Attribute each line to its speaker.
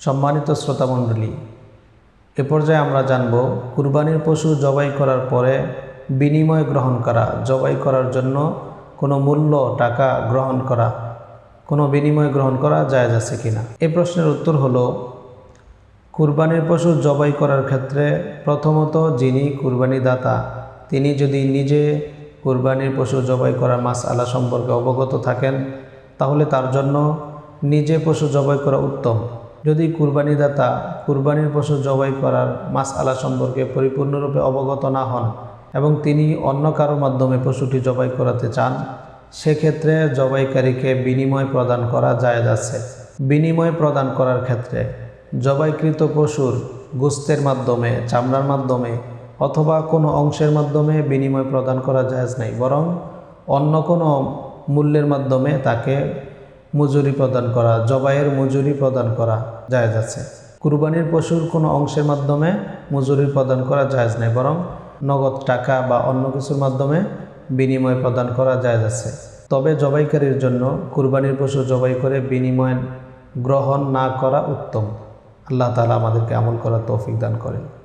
Speaker 1: সম্মানিত শ্রোতামণ্ডলী, এ পর্যায়ে আমরা জানব কুরবানির পশু জবাই করার পরে বিনিময় গ্রহণ করা, জবাই করার জন্য কোনো মূল্য টাকা গ্রহণ করা, কোনো বিনিময় গ্রহণ করা জায়েজ আছে কিনা। এই প্রশ্নের উত্তর হলো, কুরবানির পশু জবাই করার ক্ষেত্রে প্রথমত যিনি কুরবানি দাতা তিনি যদি নিজে কুরবানির পশু জবাই করার মাসআলা সম্পর্কে অবগত থাকেন তাহলে তার জন্য নিজে পশু জবাই করা উত্তম। যদি কুরবানি দাতা কুরবানির পশু জবাই করার মাসআলা সম্পর্কে পরিপূর্ণরূপে অবগত না হন এবং তিনি অন্য কারো মাধ্যমে পশুটি জবাই করাতে চান, সেক্ষেত্রে জবাইকারীকে বিনিময় প্রদান করা জায়েজ আছে। বিনিময় প্রদান করার ক্ষেত্রে জবাইকৃত পশুর গোশতের মাধ্যমে, চামড়ার মাধ্যমে অথবা কোনো অংশের মাধ্যমে বিনিময় প্রদান করা জায়েজ নাই, বরং অন্য কোনো মূল্যের মাধ্যমে তাকে মজুরি প্রদান করা, জবাইয়ের মজুরি প্রদান করা জায়েজ আছে। কুরবানির পশুর কোনো অংশের মাধ্যমে মজুরি প্রদান করা জায়েজ নাই, বরং নগদ টাকা বা অন্য কিছুর মাধ্যমে বিনিময় প্রদান করা জায়েজ আছে। তবে জবাইকারীর জন্য কুরবানির পশু জবাই করে বিনিময় গ্রহণ না করা উত্তম। আল্লাহ তাআলা আমাদেরকে আমল করার তৌফিক দান করেন।